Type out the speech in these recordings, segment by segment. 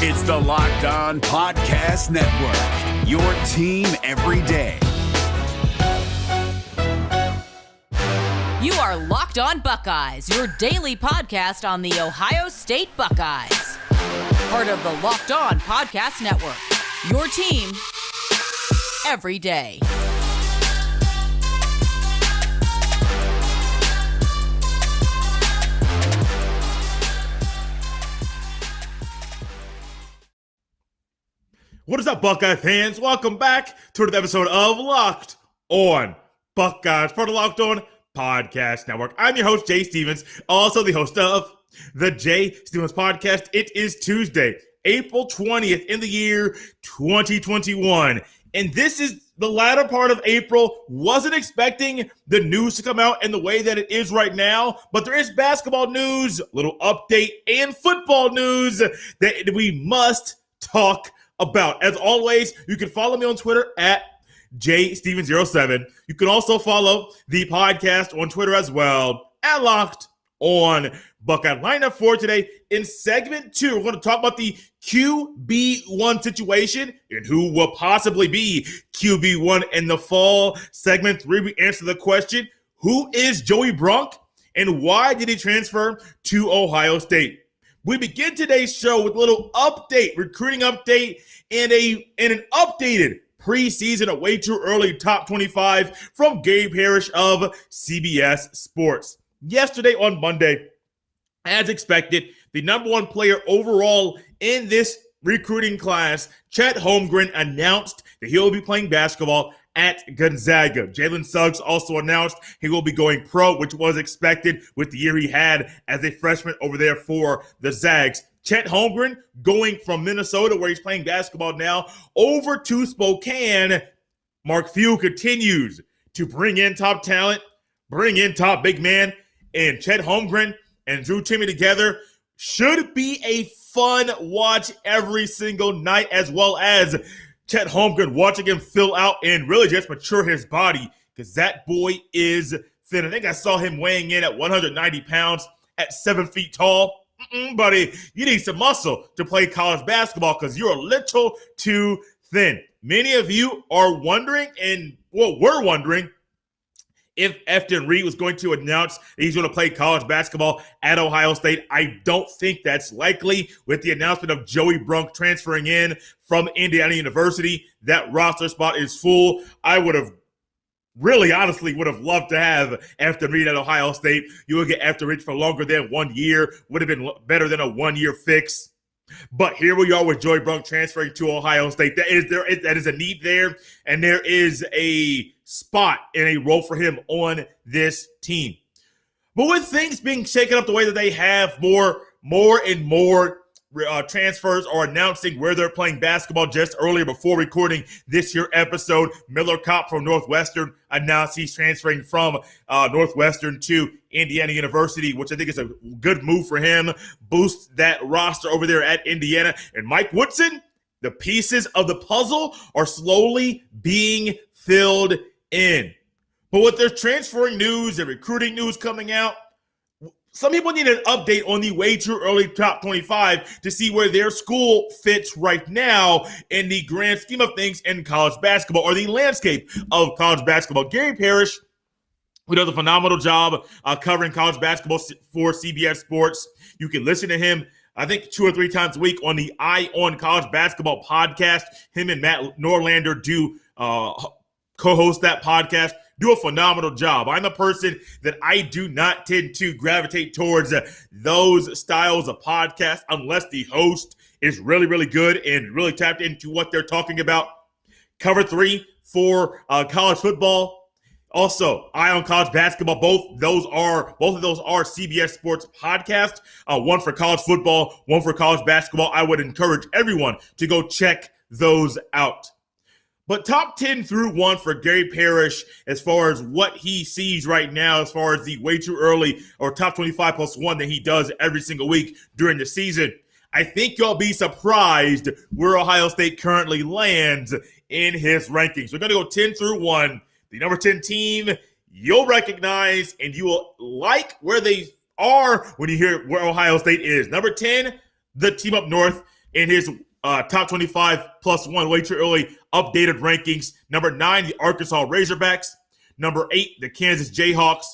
It's the Locked On Podcast Network, your team every day. You are Locked On Buckeyes, your daily podcast on the Ohio State Buckeyes. Part of the Locked On Podcast Network, your team every day. What is up, Buckeye fans? Welcome back to another episode of Locked On Buckeyes, part of the Locked On Podcast Network. I'm your host, Jay Stevens, also the host of the Jay Stevens Podcast. It is Tuesday, April 20th in the year 2021, and this is the latter part of April. Wasn't expecting the news to come out in the way that it is right now, but there is basketball news, a little update, and football news that we must talk about. As always, you can follow me on Twitter at JStevens07. You can also follow the podcast on Twitter as well at Locked On Buckeye. Lineup for today in segment 2, we're going to talk about the QB1 situation and who will possibly be QB1 in the fall. Segment 3, we answer the question, who is Joey Brunk and why did he transfer to Ohio State? We begin today's show with a little update, recruiting update, and an updated preseason, a way too early top 25 from Gabe Parrish of CBS Sports. Yesterday on Monday, as expected, the number one player overall in this recruiting class, Chet Holmgren, announced that he will be playing basketball at Gonzaga. Jalen Suggs also announced he will be going pro, which was expected with the year he had as a freshman over there for the Zags. Chet Holmgren going from Minnesota, where he's playing basketball now, over to Spokane. Mark Few continues to bring in top talent, bring in top big man, and Chet Holmgren and Drew Timme together should be a fun watch every single night, as well as Chet Holmgren watching him fill out and really just mature his body, because that boy is thin. I think I saw him weighing in at 190 pounds at 7 feet tall. Buddy, you need some muscle to play college basketball because you're a little too thin. Many of you are wondering, we're wondering, if Efton Reed was going to announce that he's going to play college basketball at Ohio State. I don't think that's likely. With the announcement of Joey Brunk transferring in from Indiana University, that roster spot is full. I would have honestly loved to have Efton Reed at Ohio State. You would get Efton Reed for longer than 1 year. Would have been better than a 1 year fix. But here we are with Joey Brunk transferring to Ohio State. That is a need there, and there is a spot and a role for him on this team. But with things being shaken up the way that they have, more and more transfers are announcing where they're playing basketball. Just earlier, before recording this here episode, Miller Kopp from Northwestern announced he's transferring from Northwestern to Indiana University, which I think is a good move for him. Boost that roster over there at Indiana. And Mike Woodson, the pieces of the puzzle are slowly being filled in. But with their transferring news and recruiting news coming out, some people need an update on the way too early top 25 to see where their school fits right now in the grand scheme of things in college basketball, or the landscape of college basketball. Gary Parrish, who does a phenomenal job covering college basketball for CBS Sports. You can listen to him, I think, 2 or 3 times a week on the Eye on College Basketball podcast. Him and Matt Norlander do co-host that podcast. Do a phenomenal job. I'm a person that I do not tend to gravitate towards those styles of podcasts unless the host is really, really good and really tapped into what they're talking about. Cover 3 for college football. Also, Eye on College Basketball. Both of those are CBS Sports podcasts. One for college football, one for college basketball. I would encourage everyone to go check those out. But top 10 through 1 for Gary Parrish as far as what he sees right now, as far as the way too early or top 25 plus 1 that he does every single week during the season. I think you'll be surprised where Ohio State currently lands in his rankings. We're going to go 10 through 1. The number 10 team you'll recognize and you will like where they are when you hear where Ohio State is. Number 10, the team up north, in his top 25 plus one way too early updated rankings. Number 9, the Arkansas Razorbacks. Number 8, the Kansas Jayhawks.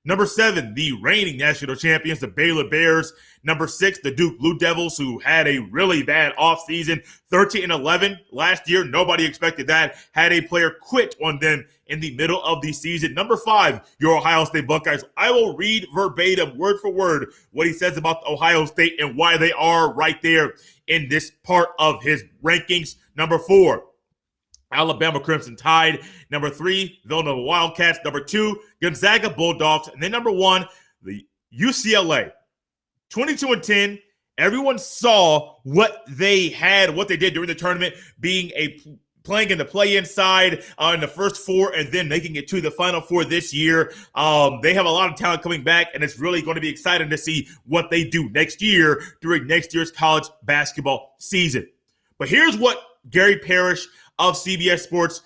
Number 7, the reigning national champions, the Baylor Bears. Number 6, the Duke Blue Devils, who had a really bad offseason, 13-11 last year. Nobody expected that. Had a player quit on them in the middle of the season. Number 5, your Ohio State Buckeyes. I will read verbatim, word for word, what he says about Ohio State and why they are right there in this part of his rankings. Number 4, Alabama Crimson Tide. Number 3, Villanova Wildcats. Number 2, Gonzaga Bulldogs. And then number 1, the UCLA. 22-10. Everyone saw what they had, what they did during the tournament, playing in the play-in side in the first 4 and then making it to the Final 4 this year. They have a lot of talent coming back, and it's really going to be exciting to see what they do next year during next year's college basketball season. But here's what Gary Parrish of CBS Sports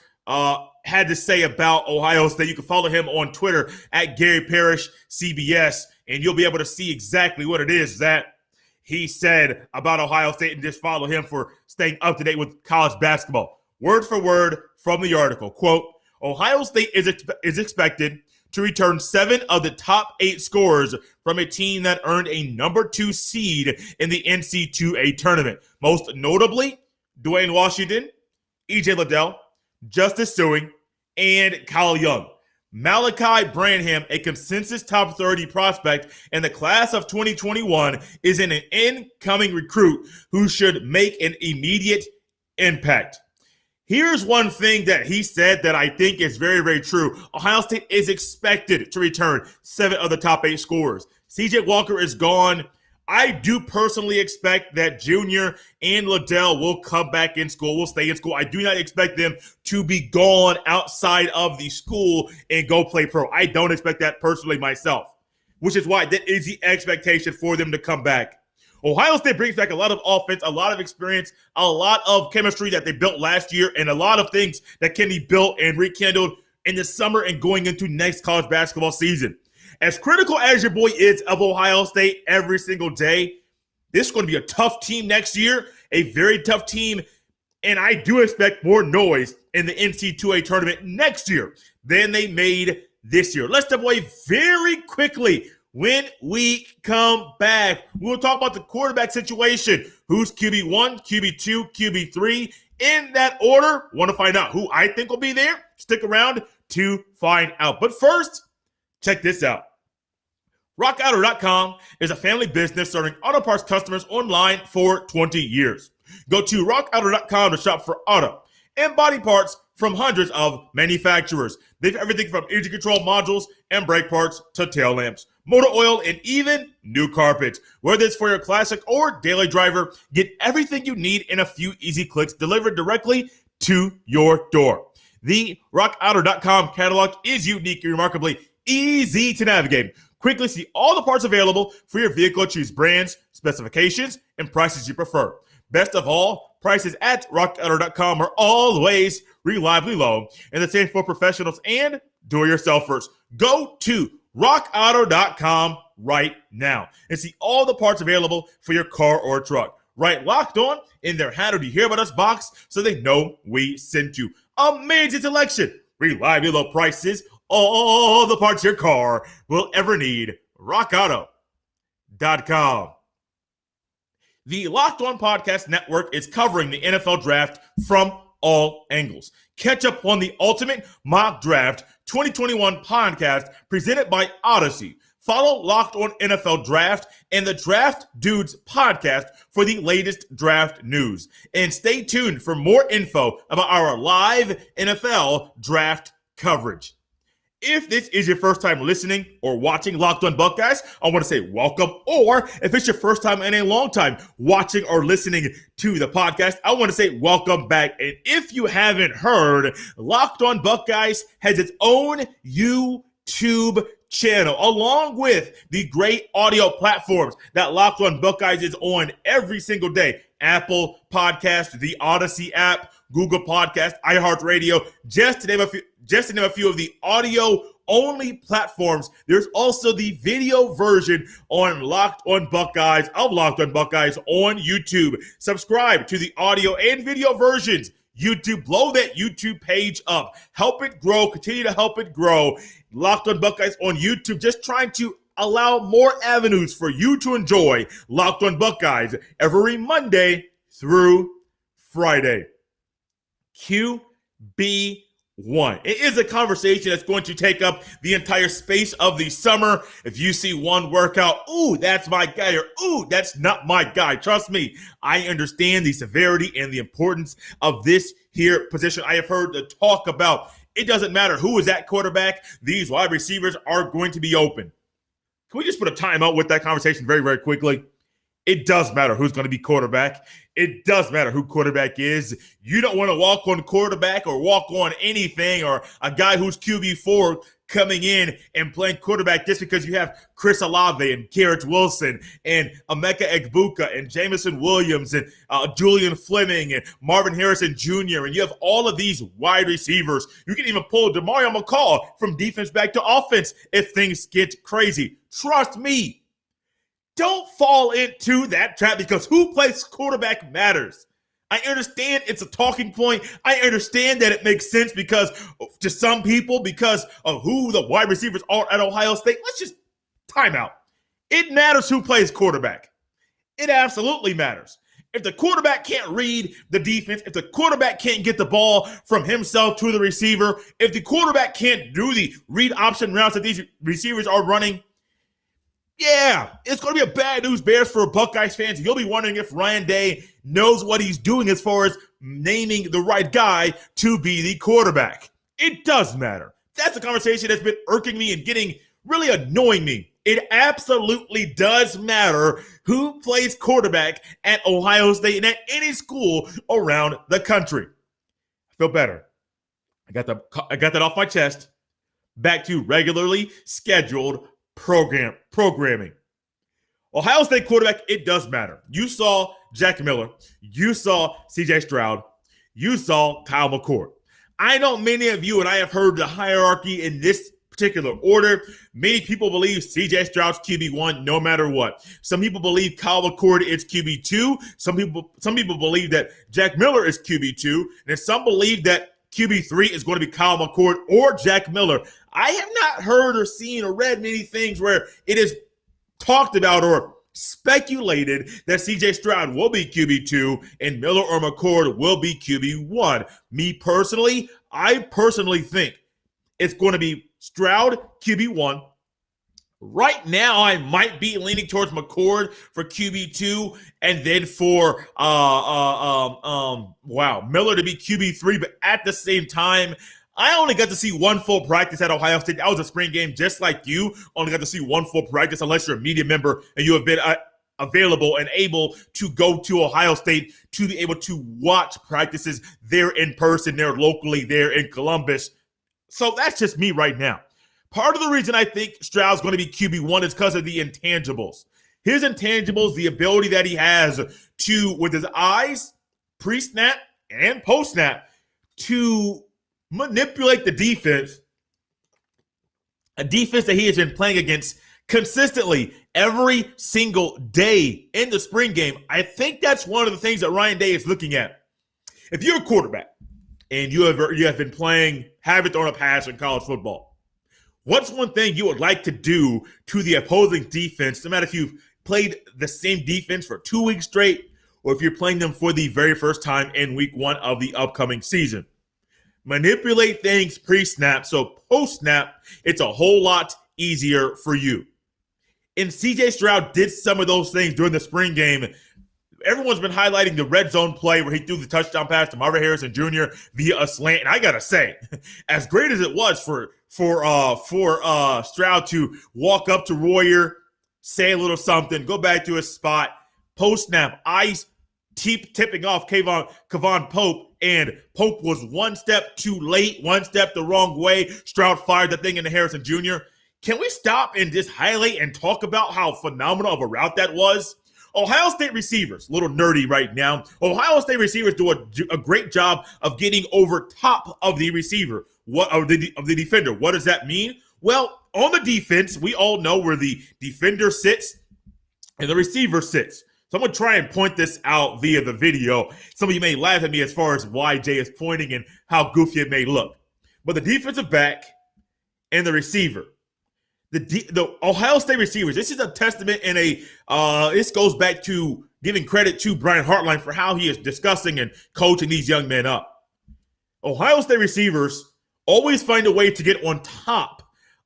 had to say about Ohio State. You can follow him on Twitter at Gary Parrish CBS, and you'll be able to see exactly what it is that he said about Ohio State, and just follow him for staying up to date with college basketball. Word for word from the article, quote, Ohio State is expected to return 7 of the top 8 scorers from a team that earned a number 2 seed in the NC2A tournament. Most notably, Dwayne Washington, E.J. Liddell, Justice Suing, and Kyle Young. Malachi Branham, a consensus top 30 prospect in the class of 2021, is an incoming recruit who should make an immediate impact. Here's one thing that he said that I think is very, very true. Ohio State is expected to return 7 of the top 8 scorers. C.J. Walker is gone. I do personally expect that Junior and Liddell will come back in school, will stay in school. I do not expect them to be gone outside of the school and go play pro. I don't expect that personally myself, which is why that is the expectation for them to come back. Ohio State brings back a lot of offense, a lot of experience, a lot of chemistry that they built last year, and a lot of things that can be built and rekindled in the summer and going into next college basketball season. As critical as your boy is of Ohio State every single day, this is going to be a tough team next year, a very tough team, and I do expect more noise in the NC2A tournament next year than they made this year. Let's step away very quickly. When we come back, we'll talk about the quarterback situation. Who's QB1, QB2, QB3, in that order. Want to find out who I think will be there? Stick around to find out. But first, check this out. RockAuto.com is a family business serving auto parts customers online for 20 years. Go to RockAuto.com to shop for auto and body parts from hundreds of manufacturers. They have everything from engine control modules and brake parts to tail lamps, motor oil, and even new carpets. Whether it's for your classic or daily driver, get everything you need in a few easy clicks delivered directly to your door. The RockAuto.com catalog is unique and remarkably easy to navigate. Quickly see all the parts available for your vehicle. Choose brands, specifications, and prices you prefer. Best of all, prices at RockAuto.com are always reliably low, and the same for professionals and do-it-yourselfers. Go to RockAuto.com right now and see all the parts available for your car or truck. Right, Locked On in their How Did You Hear About Us box so they know we sent you. Amazing selection, reliably low prices, all the parts your car will ever need. RockAuto.com. The Locked On Podcast Network is covering the NFL Draft from all angles. Catch up on the Ultimate Mock Draft 2021 podcast presented by Odyssey. Follow Locked On NFL Draft and the Draft Dudes podcast for the latest draft news. And stay tuned for more info about our live NFL draft coverage. If this is your first time listening or watching Locked On Buckeyes, I want to say welcome. Or if it's your first time in a long time watching or listening to the podcast, I want to say welcome back. And if you haven't heard, Locked On Buckeyes has its own YouTube channel, along with the great audio platforms that Locked On Buckeyes is on every single day. Apple Podcast, the Odyssey app, Google Podcast, iHeartRadio, just to name a few of the audio only platforms. There's also the video version on Locked on Buckeyes on YouTube. Subscribe to the audio and video versions. YouTube, blow that YouTube page up. Help it grow. Continue to help it grow. Locked on Buckeyes on YouTube. Just trying to allow more avenues for you to enjoy Locked on Buckeyes every Monday through Friday. QB1. It is a conversation that's going to take up the entire space of the summer. If you see one workout, ooh, that's my guy, or ooh, that's not my guy. Trust me, I understand the severity and the importance of this here position. I have heard the talk about it doesn't matter who is at quarterback. These wide receivers are going to be open. Can we just put a timeout with that conversation very, very quickly? It does matter who's going to be quarterback. It does matter who quarterback is. You don't want to walk on quarterback or walk on anything or a guy who's QB4 coming in and playing quarterback just because you have Chris Olave and Garrett Wilson and Emeka Egbuka and Jamison Williams and Julian Fleming and Marvin Harrison Jr. And you have all of these wide receivers. You can even pull DeMario McCall from defense back to offense if things get crazy. Trust me. Don't fall into that trap because who plays quarterback matters. I understand it's a talking point. I understand that it makes sense because to some people, because of who the wide receivers are at Ohio State. Let's just time out. It matters who plays quarterback. It absolutely matters. If the quarterback can't read the defense, if the quarterback can't get the ball from himself to the receiver, if the quarterback can't do the read option routes that these receivers are running, yeah, it's going to be a bad news bears for Buckeyes fans. You'll be wondering if Ryan Day knows what he's doing as far as naming the right guy to be the quarterback. It does matter. That's a conversation that's been irking me and getting really annoying me. It absolutely does matter who plays quarterback at Ohio State and at any school around the country. I feel better. I got that off my chest. Back to regularly scheduled programming. Ohio State quarterback, it does matter. You saw Jack Miller. You saw CJ Stroud. You saw Kyle McCord. I know many of you, and I have heard the hierarchy in this particular order. Many people believe CJ Stroud's QB1 no matter what. Some people believe Kyle McCord is QB2. Some people believe that Jack Miller is QB2. And some believe that QB3 is going to be Kyle McCord or Jack Miller. I have not heard or seen or read many things where it is talked about or speculated that CJ Stroud will be QB2 and Miller or McCord will be QB1. Me personally, I personally think it's going to be Stroud QB1. Right now, I might be leaning towards McCord for QB2 and then for Miller to be QB3. But at the same time, I only got to see one full practice at Ohio State. That was a spring game, just like you. Only got to see one full practice unless you're a media member and you have been available and able to go to Ohio State to be able to watch practices there in person, there locally, there in Columbus. So that's just me right now. Part of the reason I think Stroud's going to be QB1 is because of the intangibles. His intangibles, the ability that he has to, with his eyes, pre-snap and post-snap, to manipulate the defense, a defense that he has been playing against consistently every single day in the spring game. I think that's one of the things that Ryan Day is looking at. If you're a quarterback and you have been haven't thrown a pass in college football, what's one thing you would like to do to the opposing defense, no matter if you've played the same defense for 2 weeks straight or if you're playing them for the very first time in week 1 of the upcoming season? Manipulate things pre-snap, so post-snap, it's a whole lot easier for you. And CJ Stroud did some of those things during the spring game. Everyone's been highlighting the red zone play where he threw the touchdown pass to Marvin Harrison Jr. via a slant. And I got to say, as great as it was for Stroud to walk up to Royer, say a little something, go back to his spot, post-snap, eyes tipping off Kevon Pope, and Pope was one step too late, one step the wrong way. Stroud fired the thing into Harrison Jr. Can we stop and just highlight and talk about how phenomenal of a route that was? Ohio State receivers, a little nerdy right now. Ohio State receivers do a great job of getting over top of the receiver, of the defender. What does that mean? Well, on the defense, we all know where the defender sits and the receiver sits. So I'm going to try and point this out via the video. Some of you may laugh at me as far as why Jay is pointing and how goofy it may look. But the defensive back and the receiver, the Ohio State receivers, this is a testament and this goes back to giving credit to Brian Hartline for how he is discussing and coaching these young men up. Ohio State receivers always find a way to get on top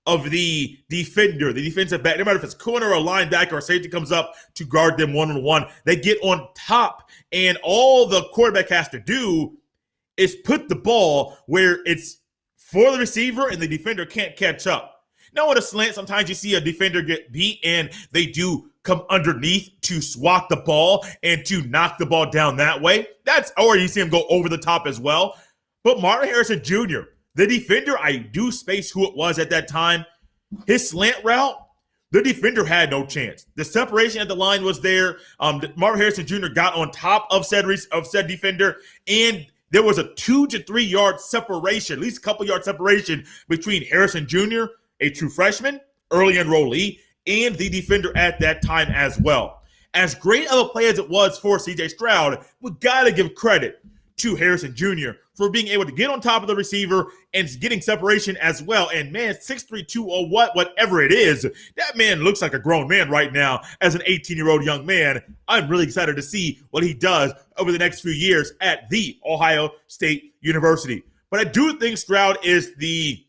of the defender, the defensive back, no matter if it's corner or linebacker or safety comes up to guard them one-on-one, they get on top, and all the quarterback has to do is put the ball where it's for the receiver and the defender can't catch up. Now with a slant, sometimes you see a defender get beat and they do come underneath to swat the ball and to knock the ball down that way. Or you see him go over the top as well. But Martin Harrison Jr., the defender, I do space who it was at that time. His slant route, the defender had no chance. The separation at the line was there. Martin Harrison Jr. got on top of said defender, and there was a 2 to 3 yard separation, at least a couple yard separation between Harrison Jr., a true freshman, early enrollee, and the defender at that time as well. As great of a play as it was for C.J. Stroud, we got to give credit to Harrison Jr. for being able to get on top of the receiver and getting separation as well. And man, 6'3", 201, whatever it is, that man looks like a grown man right now as an 18-year-old young man. I'm really excited to see what he does over the next few years at the Ohio State University. But I do think Stroud is the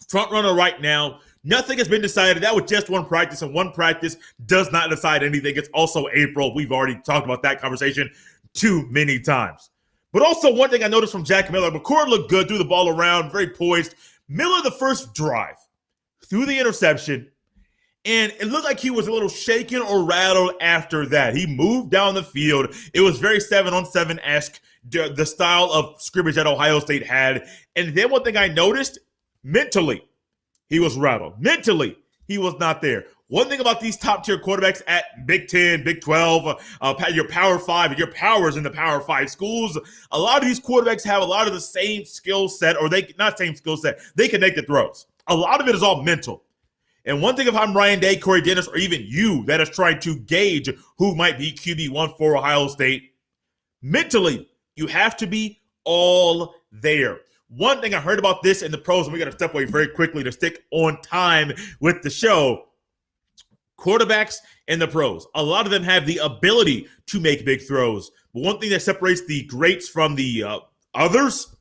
front runner right now. Nothing has been decided. That was just one practice, and one practice does not decide anything. It's also April. We've already talked about that conversation too many times. But also one thing I noticed from Jack Miller, McCord looked good, threw the ball around, very poised. Miller, the first drive, threw the interception, and it looked like he was a little shaken or rattled after that. He moved down the field. It was very 7-on-7-esque, the style of scrimmage that Ohio State had. And then one thing I noticed, mentally, he was rattled. Mentally, he was not there. One thing about these top-tier quarterbacks at Big 10, Big 12, your Power 5, your powers in the Power 5 schools, a lot of these quarterbacks have a lot of the same skill set, or not same skill set, they can make the throws. A lot of it is all mental. And one thing, if I'm Ryan Day, Corey Dennis, or even you that is trying to gauge who might be QB1 for Ohio State, mentally, you have to be all there. One thing I heard about this in the pros, and we got to step away very quickly to stick on time with the show. Quarterbacks and the pros, a lot of them have the ability to make big throws. But one thing that separates the greats from the others,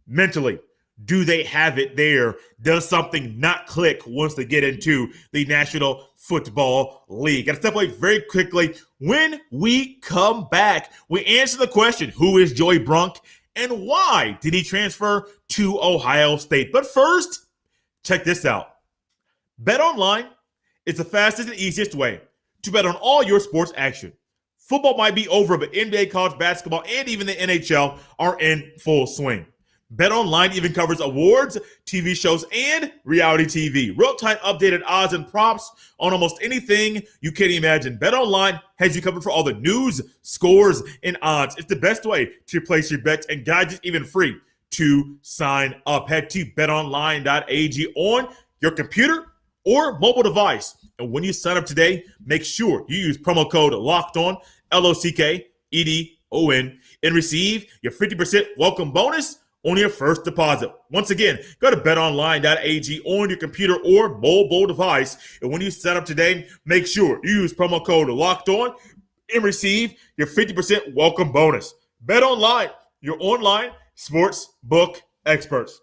mentally, do they have it there? Does something not click once they get into the National Football League? Got to step away very quickly. When we come back, we answer the question, who is Joey Brunk and why did he transfer to Ohio State? But first, check this out. BetOnline is the fastest and easiest way to bet on all your sports action. Football might be over, but NBA, college basketball, and even the NHL are in full swing. BetOnline even covers awards, TV shows, and reality TV. Real-time updated odds and props on almost anything you can imagine. BetOnline has you covered for all the news, scores, and odds. It's the best way to place your bets, and guys, it's even free to sign up. Head to betonline.ag on your computer or mobile device. And when you sign up today, make sure you use promo code LOCKEDON, LOCKEDON, and receive your 50% welcome bonus on your first deposit. Once again, go to betonline.ag on your computer or mobile device. And when you sign up today, make sure you use promo code LOCKEDON and receive your 50% welcome bonus. BetOnline, your online sports book experts.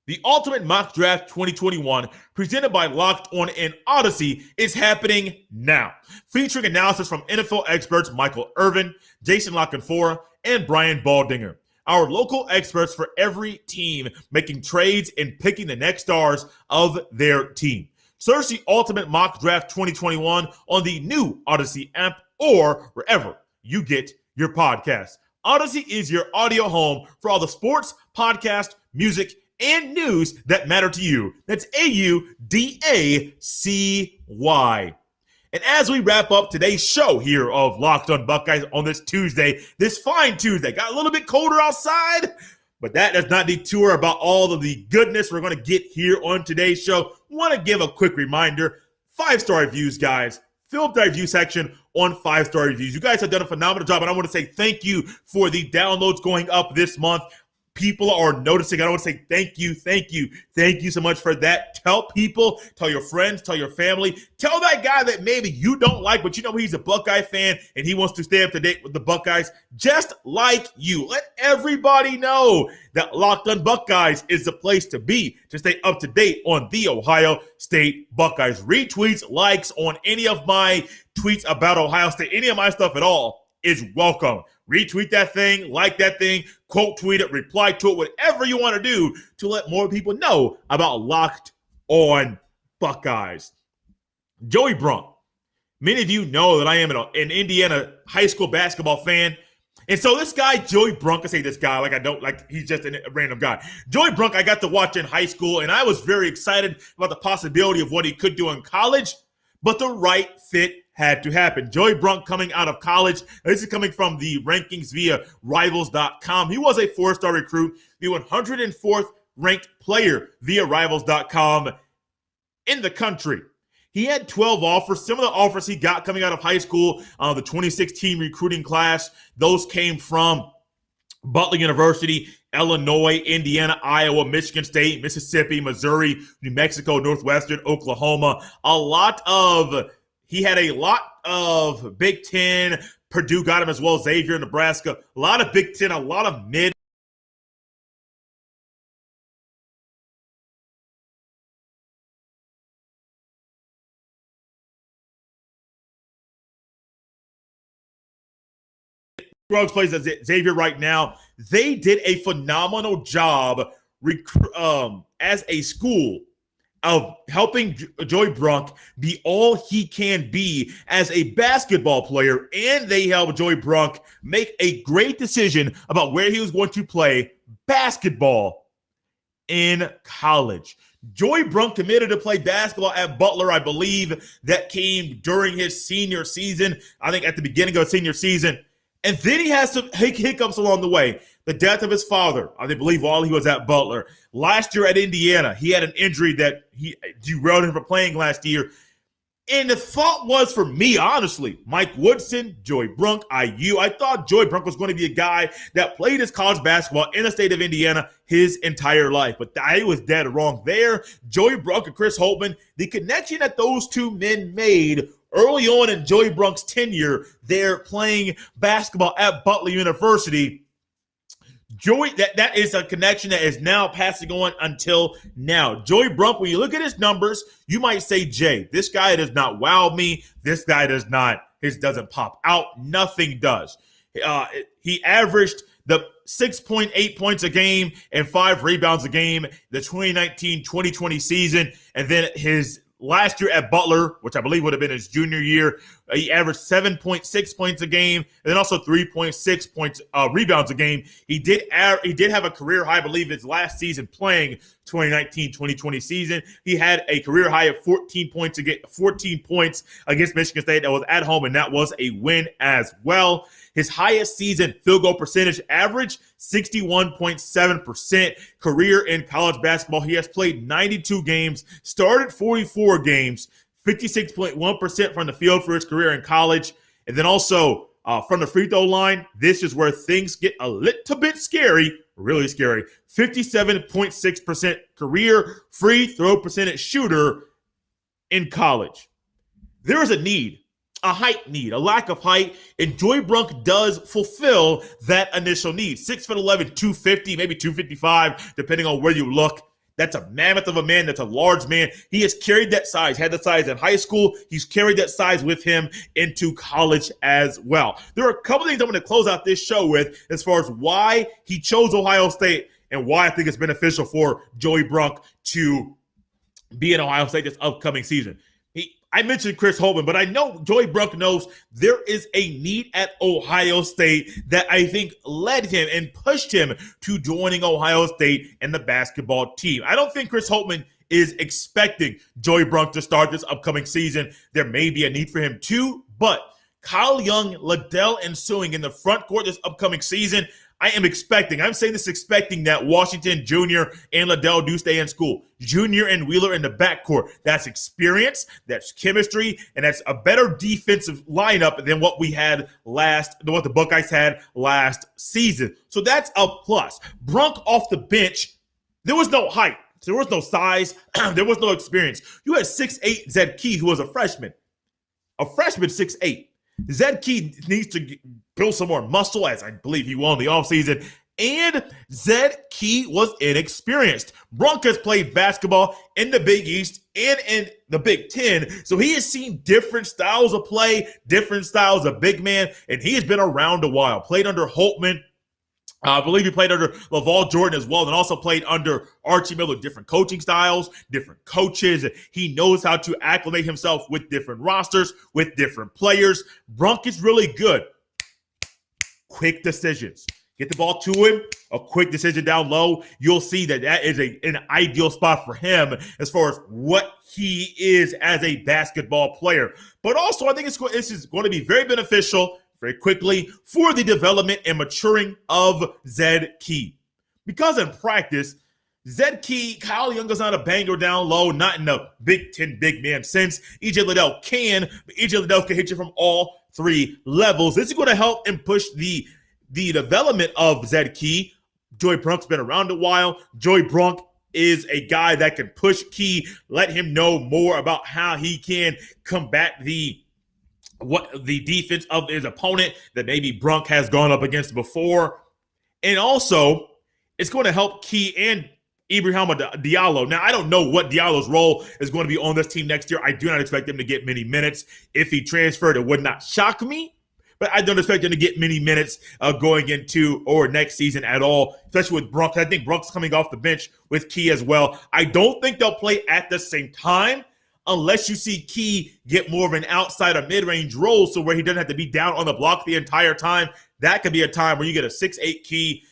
The Ultimate Mock Draft 2021, presented by Locked On and Odyssey, is happening now. Featuring analysis from NFL experts Michael Irvin, Jason LaConfora, and Brian Baldinger. Our local experts for every team making trades and picking the next stars of their team. Search the Ultimate Mock Draft 2021 on the new Odyssey app or wherever you get your podcasts. Odyssey is your audio home for all the sports, podcast, music, and news that matter to you. That's AUDACY. And as we wrap up today's show here of Locked On Buckeyes on this Tuesday, this fine Tuesday, got a little bit colder outside, But that does not detour about all of the goodness we're going to get here on today's show. Want to give a quick reminder, 5-star reviews, guys. Fill up the review section on 5-star reviews. You guys have done a phenomenal job, and I want to say thank you for the downloads going up this month. People are noticing. I want to say thank you so much for that. Tell people, tell your friends, tell your family, tell that guy that maybe you don't like, but you know he's a Buckeye fan and he wants to stay up to date with the Buckeyes just like you. Let everybody know that Locked On Buckeyes is the place to be to stay up to date on the Ohio State Buckeyes. Retweets, likes on any of my tweets about Ohio State, any of my stuff at all is welcome. Retweet that thing, like that thing, quote tweet it, reply to it, whatever you want to do to let more people know about Locked On Buckeyes. Joey Brunk. Many of you know that I am an Indiana high school basketball fan. And so this guy, Joey Brunk, I say this guy like I don't, like he's just a random guy. Joey Brunk, I got to watch in high school, and I was very excited about the possibility of what he could do in college, but the right fit had to happen. Joey Brunk coming out of college. This is coming from the rankings via Rivals.com. He was a 4-star recruit, the 104th ranked player via Rivals.com in the country. He had 12 offers, similar offers he got coming out of high school, the 2016 recruiting class. Those came from Butler University, Illinois, Indiana, Iowa, Michigan State, Mississippi, Missouri, New Mexico, Northwestern, Oklahoma. He had a lot of Big Ten. Purdue got him as well, Xavier, Nebraska. A lot of Big Ten, a lot of mid. Brooks plays at Xavier right now. They did a phenomenal job as a school of helping Joey Brunk be all he can be as a basketball player, and they helped Joey Brunk make a great decision about where he was going to play basketball in college. Joey Brunk committed to play basketball at Butler. I believe that came during his senior season, I think at the beginning of his senior season. And then he has some hiccups along the way. The death of his father, I believe, while he was at Butler. Last year at Indiana, he had an injury that he derailed him from playing last year. And the thought was, for me, honestly, Mike Woodson, Joey Brunk, IU. I thought Joey Brunk was going to be a guy that played his college basketball in the state of Indiana his entire life. But I was dead wrong there. Joey Brunk and Chris Holtman, the connection that those two men made early on in Joey Brunk's tenure there playing basketball at Butler University, that is a connection that is now passing on until now. Joey Brunk, when you look at his numbers, you might say, Jay, this guy does not wow me. This guy doesn't pop out. Nothing does. He averaged the 6.8 points a game and 5 rebounds a game the 2019-2020 season. And then his last year at Butler, which I believe would have been his junior year, he averaged 7.6 points a game, and then also 3.6 points rebounds a game. He did have a career high, I believe, his last season playing 2019-2020 season. He had a career high of 14 points against Michigan State. That was at home, and that was a win as well. His highest season field goal percentage average, 61.7% career in college basketball. He has played 92 games, started 44 games, 56.1% from the field for his career in college. And then also from the free throw line, this is where things get a little bit scary, really scary. 57.6% career free throw percentage shooter in college. There is a need. A height need, a lack of height, and Joey Brunk does fulfill that initial need. 6'11", 250, maybe 255, depending on where you look. That's a mammoth of a man. That's a large man. He has carried that size, had the size in high school. He's carried that size with him into college as well. There are a couple things I'm going to close out this show with as far as why he chose Ohio State and why I think it's beneficial for Joey Brunk to be in Ohio State this upcoming season. I mentioned Chris Holtman, but I know Joey Brunk knows there is a need at Ohio State that I think led him and pushed him to joining Ohio State and the basketball team. I don't think Chris Holtman is expecting Joey Brunk to start this upcoming season. There may be a need for him too, but Kyle Young, Liddell, and Sewing in the front court this upcoming season, I'm saying this expecting that Washington Jr. and Liddell do stay in school. Jr. and Wheeler in the backcourt. That's experience, that's chemistry, and that's a better defensive lineup than what the Buckeyes had last season. So that's a plus. Brunk off the bench, there was no height. There was no size. There was no experience. You had 6'8" Zed Key, who was a freshman. A freshman 6'8". Zed Key needs to build some more muscle, as I believe he will in the offseason. And Zed Key was inexperienced. Brunk has played basketball in the Big East and in the Big Ten, so he has seen different styles of play, different styles of big man, and he has been around a while. Played under Holtman. I believe he played under LaVall Jordan as well, and also played under Archie Miller. Different coaching styles, different coaches. He knows how to acclimate himself with different rosters, with different players. Brunk is really good. Quick decisions. Get the ball to him, a quick decision down low. You'll see that is an ideal spot for him as far as what he is as a basketball player. But also, I think this is going to be very beneficial very quickly for the development and maturing of Zed Key. Because in practice, Zed Key, Kyle Young is not a banger down low, not in the Big Ten big man sense. EJ Liddell can, but EJ Liddell can hit you from all three levels. This is going to help and push the development of Zed Key. Joey Brunk's been around a while. Joey Brunk is a guy that can push Key, let him know more about how he can combat the defense of his opponent that maybe Brunk has gone up against before. And also, it's going to help Key and Ibrahim Diallo. Now, I don't know what Diallo's role is going to be on this team next year. I do not expect him to get many minutes. If he transferred, it would not shock me. But I don't expect him to get many minutes going into or next season at all, especially with Brunk. I think Brunk's coming off the bench with Key as well. I don't think they'll play at the same time unless you see Key get more of an outside or mid-range role, so where he doesn't have to be down on the block the entire time. That could be a time where you get a 6'8" Key,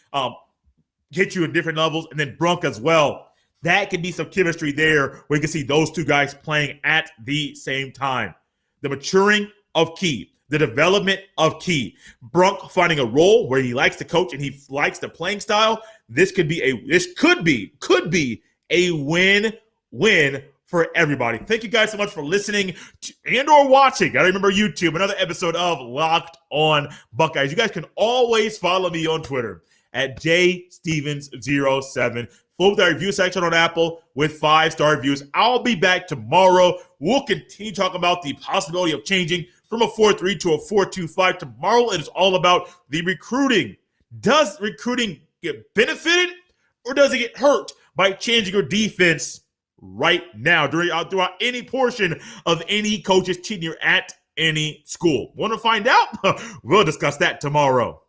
hit you at different levels, and then Brunk as well. That could be some chemistry there where you can see those two guys playing at the same time. The maturing of Key. The development of Key. Brunk finding a role where he likes to coach and he likes the playing style. This could be a win-win for everybody. Thank you guys so much for listening and or watching. Gotta remember YouTube, another episode of Locked On Buckeyes. You guys can always follow me on Twitter at jstevens07. Full with our review section on Apple with 5-star reviews. I'll be back tomorrow. We'll continue talking about the possibility of changing from a 4-3 to a 4-2-5. Tomorrow it is all about the recruiting. Does recruiting get benefited or does it get hurt by changing your defense right now throughout any portion of any coach's tenure at any school? Want to find out? We'll discuss that tomorrow.